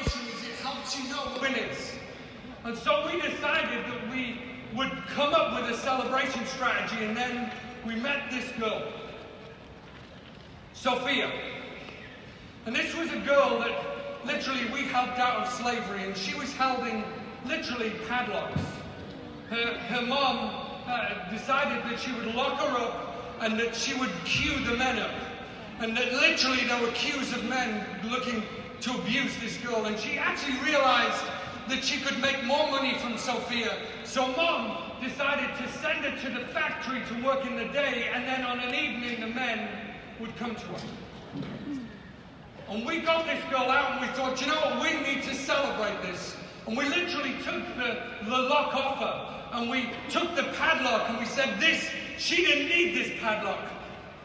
celebration is it helps you know winners. And so we decided that we would come up with a celebration strategy, and then we met this girl, Sophia. And this was a girl that literally we helped out of slavery, and she was held in literally padlocks. Her mom decided that she would lock her up and that she would queue the men up. And that literally there were queues of men looking to abuse this girl. And she actually realized that she could make more money from Sophia. So mom decided to send her to the factory to work in the day, and then on an evening the men would come to her. And we got this girl out and we thought, you know what, we need to celebrate this. And we literally took the lock off her, and we took the padlock, and we said she didn't need this padlock.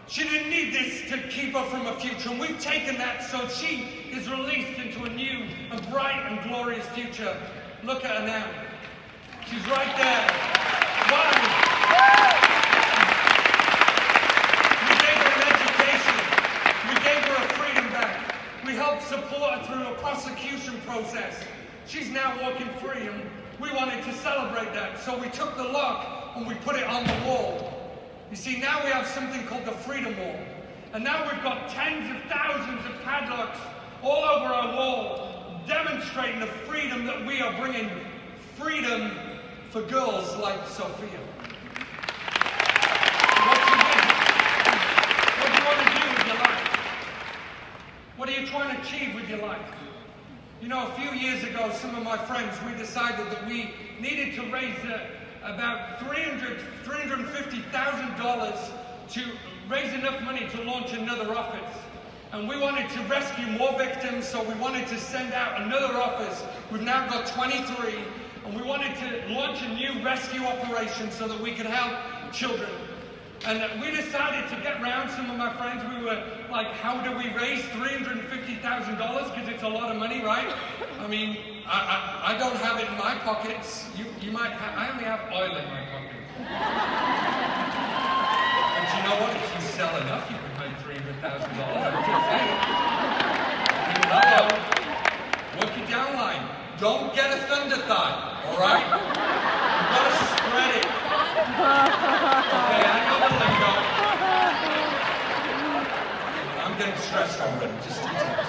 She didn't need this to keep her from a future. And we've taken that so she is released into a new and bright and glorious future. Look at her now. She's right there. Why? We gave her an education. We gave her a freedom back. We helped support her through a prosecution process. She's now walking free, and we wanted to celebrate that. So we took the lock and we put it on the wall. You see, now we have something called the Freedom Wall. And now we've got tens of thousands of padlocks all over our wall, demonstrating the freedom that we are bringing. Freedom for girls like Sophia. What do you want to do with your life? What are you trying to achieve with your life? You know, a few years ago, some of my friends, we decided that we needed to raise about $350,000 to raise enough money to launch another office. And we wanted to rescue more victims, so we wanted to send out another office. We've now got 23, and we wanted to launch a new rescue operation so that we could help children. And we decided to get round some of my friends. We were like, how do we raise $350,000? Because it's a lot of money, right? I mean, I don't have it in my pockets. You might have, I only have oil in my pocket. But you know what? If you sell enough, you can make $300,000. I'm just saying. Hello. Work your downline. Don't get a thunder thigh, all right? You've got to spread it. Okay, I know the lingo. I'm getting stressed already, just 2 times.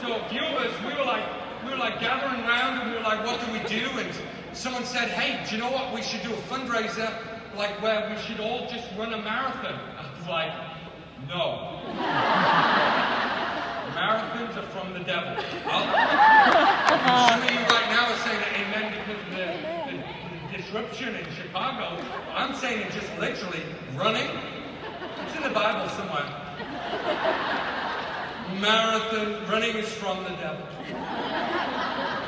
So a few of us, we were like gathering around, and we were like, what do we do? And someone said, hey, do you know what? We should do a fundraiser, like where we should all just run a marathon. I was like, no. Marathons are from the devil. Some of you right now are saying amen because of the disruption in Chicago. I'm saying it just literally running. It's in the Bible somewhere. Marathon, running is from the devil.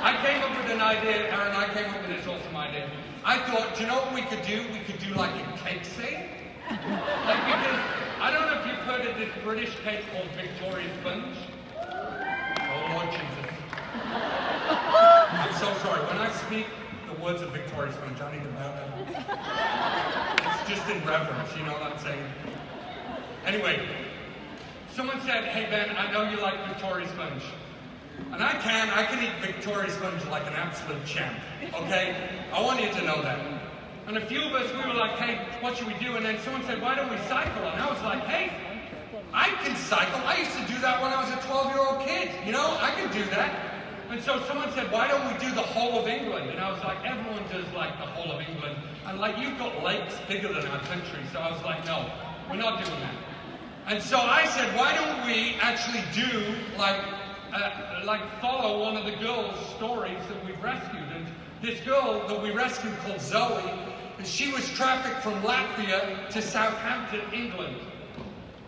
I came up with an idea, Aaron, I came up with this awesome idea. I thought, do you know what we could do? We could do like a cake sale. Like, because, I don't know if you've heard of this British cake called Victoria Sponge. Oh, Lord Jesus. I'm so sorry. When I speak the words of Victoria Sponge, I need to bow down. It's just in reverence, you know what I'm saying? Anyway, someone said, hey Ben, I know you like Victoria Sponge. And I can eat Victoria Sponge like an absolute champ, okay? I want you to know that. And a few of us, we were like, hey, what should we do? And then someone said, why don't we cycle? And I was like, hey, I can cycle. I used to do that when I was a 12-year-old kid. You know, I can do that. And so someone said, why don't we do the whole of England? And I was like, everyone does like the whole of England. And like, you've got lakes bigger than our country. So I was like, no, we're not doing that. And so I said, why don't we actually do like follow one of the girls' stories that we've rescued. And this girl that we rescued called Zoe, she was trafficked from Latvia to Southampton, England.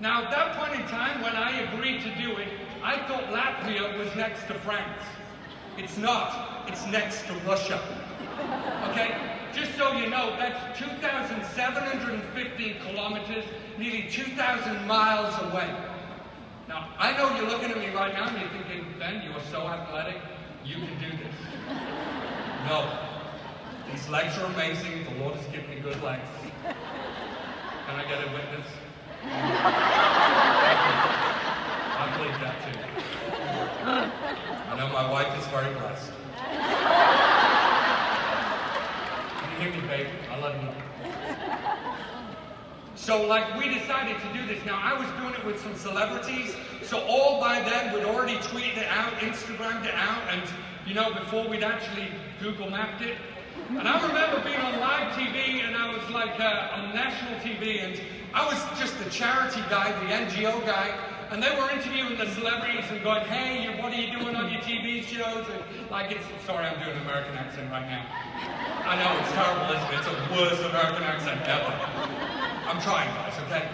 Now at that point in time, when I agreed to do it, I thought Latvia was next to France. It's not. It's next to Russia. Okay? Just so you know, that's 2,715 kilometers, nearly 2,000 miles away. Now, I know you're looking at me right now and you're thinking, Ben, you are so athletic, you can do this. No. These legs are amazing. The Lord has given me good legs. Can I get a witness? I believe that too. very blessed. Can you hear me, babe? I love you. So, like, we decided to do this. Now, I was doing it with some celebrities, so all by then we'd already tweeted it out, Instagrammed it out, and, you know, before we'd actually Google mapped it. And I remember being on live TV, and I was like on national TV, and I was just the charity guy, the NGO guy, and they were interviewing the celebrities and going, hey, what are you doing on your TV shows? And like, sorry, I'm doing an American accent right now. I know, it's terrible, isn't it? It's the worst American accent ever. I'm trying, guys, okay?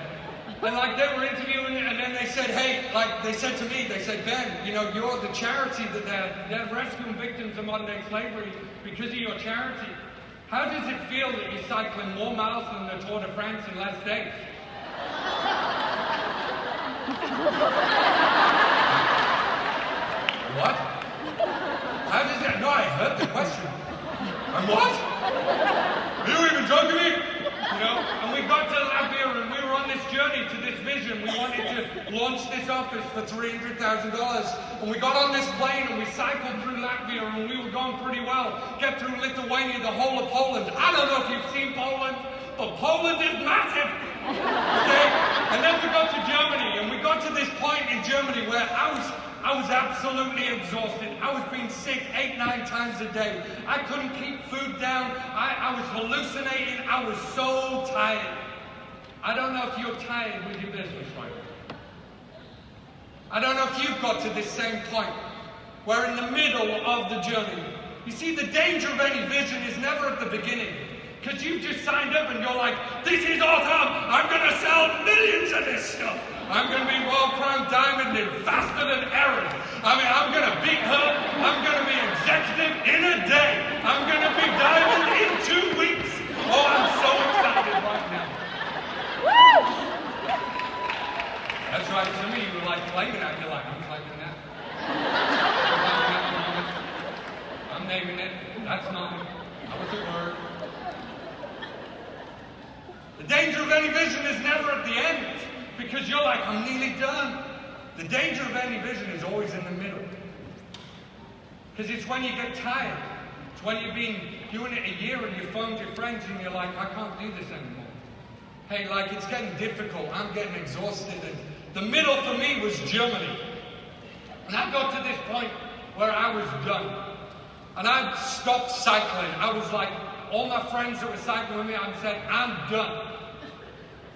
And like, they were interviewing, and then they said, hey, like, they said to me, they said, Ben, you know, you're the charity that they're rescuing victims of modern-day slavery because of your charity. How does it feel that you're cycling more miles than the Tour de France in less days? What? How does it? No, I heard the question. And what? Are you even joking me? You know, and we got to Latvia and we were on this journey to this vision. We wanted to launch this office for $300,000. And we got on this plane and we cycled through Latvia and we were going pretty well. Get through Lithuania, the whole of Poland. I don't know if you've seen Poland, but Poland is massive. Okay? And then we got to Germany and we got to this point in Germany where I was absolutely exhausted. I was being sick 8-9 times a day. I couldn't keep food down. I was hallucinating. I was so tired. I don't know if you're tired with your business right now. I don't know if you've got to this same point where in the middle of the journey, you see, the danger of any vision is never at the beginning. Because you've just signed up and you're like, this is awesome. I'm going to sell millions of this stuff. I'm going to be World Crown Diamond and faster than Erin. I mean, I'm going to beat her. I'm going to be executive in a day. I'm going to be Diamond in 2 weeks. Oh, I'm so excited right now. Woo! That's right. Some of you were like claiming that. You're like, I'm claiming that. I'm naming it. That's mine. That was a word. The danger of any vision is never at the end. Because you're like, I'm nearly done. The danger of any vision is always in the middle. Because it's when you get tired. It's when you've been doing it a year and you phoned your friends and you're like, I can't do this anymore. Hey, like, it's getting difficult. I'm getting exhausted. And the middle for me was Germany. And I got to this point where I was done. And I stopped cycling. I was like, all my friends that were cycling with me, I said, I'm done.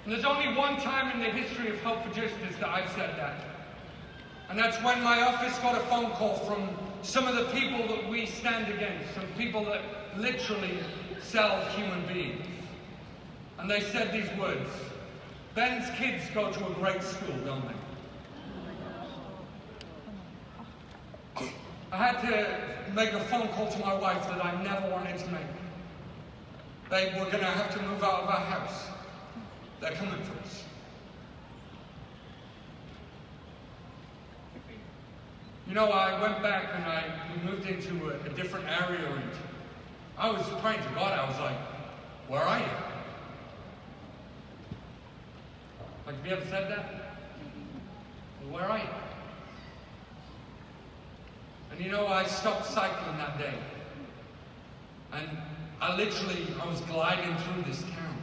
And there's only one time in the history of Hope for Justice that I've said that. And that's when my office got a phone call from some of the people that we stand against, some people that literally sell human beings. And they said these words, Ben's kids go to a great school, don't they? I had to make a phone call to my wife that I never wanted to make. Babe, we're going to have to move out of our house. They're coming for us. You know, I went back and we moved into a different area and I was praying to God. I was like, where are you? Like, have you ever said that? Well, where are you? And you know, I stopped cycling that day. And I was gliding through this town.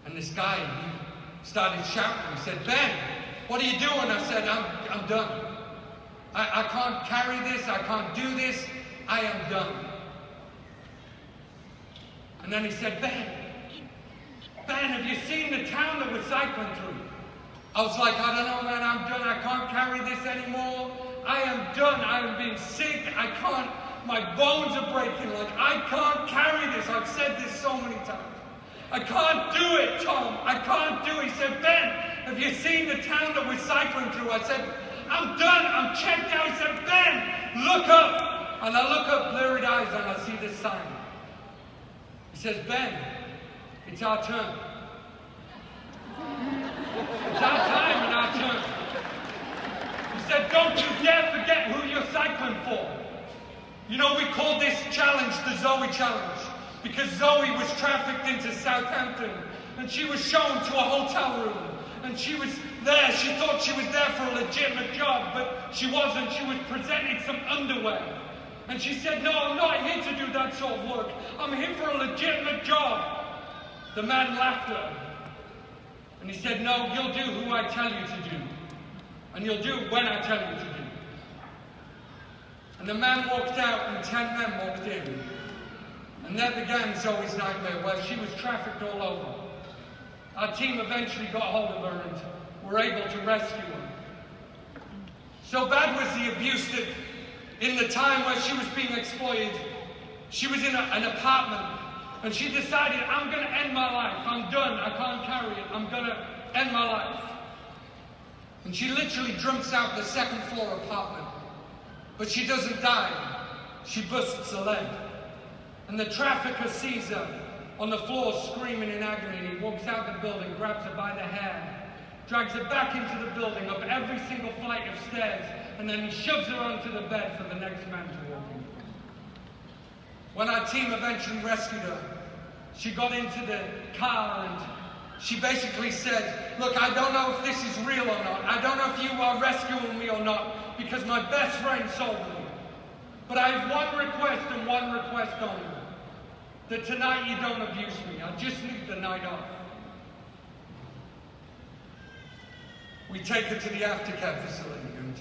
And this guy, he started shouting. He said, Ben, what are you doing? I said, I'm done. I can't carry this. I can't do this. I am done. And then he said, Ben, have you seen the town that we're cycling through? I was like, I don't know, man. I'm done. I can't carry this anymore. I am done. I am being sick. I can't. My bones are breaking. Like, I can't carry this. I've said this so many times. I can't do it, Tom. I can't do it. He said, Ben, have you seen the town that we're cycling through? I said, I'm done. I'm checked out. He said, Ben, look up. And I look up, blurred eyes, and I see this sign. He says, Ben, it's our turn. It's our time and our turn. He said, don't you dare forget who you're cycling for. You know, we called this challenge the Zoe Challenge. Because Zoe was trafficked into Southampton and she was shown to a hotel room And she was there. She thought she was there for a legitimate job, but she wasn't. She was presenting some underwear. And she said, no, I'm not here to do that sort of work. I'm here for a legitimate job. The man laughed at her. And he said, no, you'll do who I tell you to do. And you'll do it when I tell you to do. And the man walked out and 10 men walked in. And there began Zoe's nightmare, where she was trafficked all over. Our team eventually got hold of her and were able to rescue her. So bad was the abuse that in the time where she was being exploited, she was in an apartment, and she decided, I'm going to end my life. I'm done. I can't carry it. I'm going to end my life. And she literally jumps out the second floor apartment. But she doesn't die. She busts a leg. And the trafficker sees her on the floor screaming in agony, and he walks out the building, grabs her by the hair, drags her back into the building, up every single flight of stairs, and then he shoves her onto the bed for the next man to walk in. When our team eventually rescued her, she got into the car and she basically said, look, I don't know if this is real or not. I don't know if you are rescuing me or not, because my best friend sold me. But I have one request and one request only. That tonight you don't abuse me. I just need the night off. We take her to the aftercare facility and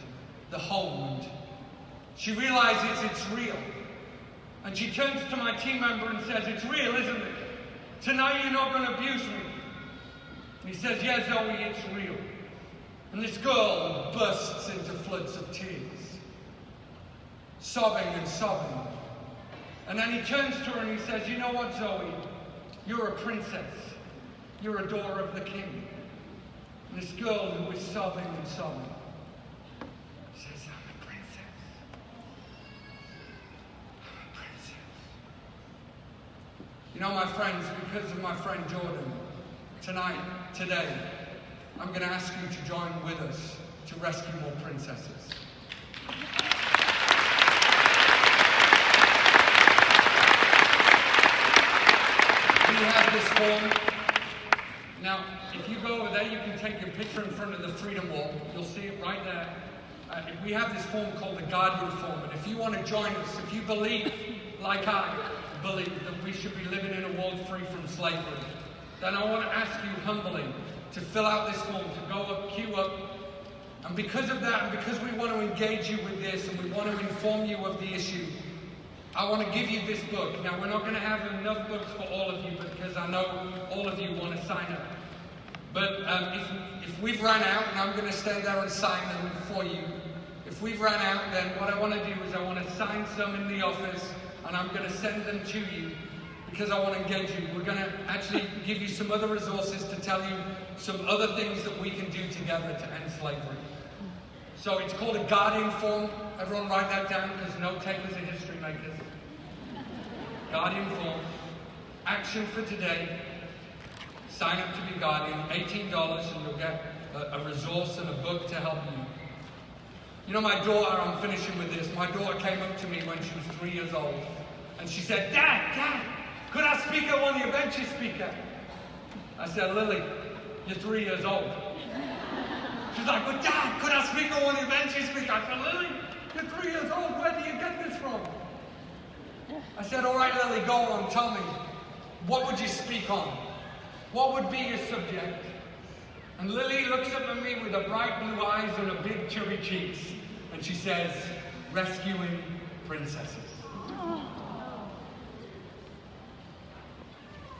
the home, and she realizes it's real. And she turns to my team member and says, it's real, isn't it? Tonight you're not going to abuse me. And he says, yes, Zoe, it's real. And this girl bursts into floods of tears, sobbing and sobbing. And then he turns to her and he says, you know what, Zoe? You're a princess. You're a daughter of the king. And this girl who was sobbing and sobbing says, I'm a princess. I'm a princess. You know, my friends, because of my friend Jordan, today, I'm going to ask you to join with us to rescue more princesses. We have this form. Now, if you go over there, you can take your picture in front of the Freedom Wall. You'll see it right there. We have this form called the Guardian Form. And if you want to join us, if you believe, like I believe, that we should be living in a world free from slavery, then I want to ask you humbly to fill out this form, to go up, queue up. And because of that, and because we want to engage you with this, and we want to inform you of the issue, I want to give you this book. Now, we're not going to have enough books for all of you, because I know all of you want to sign up. But if we've run out, and I'm going to stand there and sign them for you, if we've run out, then what I want to do is I want to sign some in the office, and I'm going to send them to you, because I want to engage you. We're going to actually give you some other resources to tell you some other things that we can do together to end slavery. So it's called a Guardian Form. Everyone write that down, because note takers are history makers. Guardian Form. Action for today. Sign up to be Guardian. $18, and you'll get a resource and a book to help you. You know, my daughter, I'm finishing with this. My daughter came up to me when she was 3 years old, and she said, Dad, could I speak at one of your benches, speaker? I said, Lily, you're 3 years old. She's like, but Dad, could I speak at one of your benches, speaker? I said, Lily, you're 3 years old. Where do you get this from? I said, all right, Lily, go on. Tell me, what would you speak on? What would be your subject? And Lily looks up at me with her bright blue eyes and her big chubby cheeks, and she says, rescuing princesses.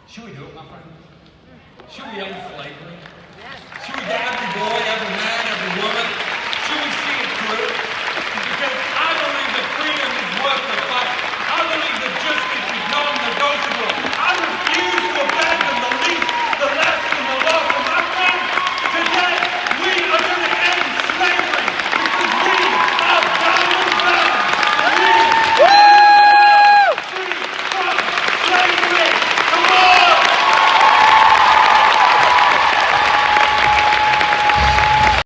Should we do it, my friend? Should we end slavery? Should we get every boy, every man,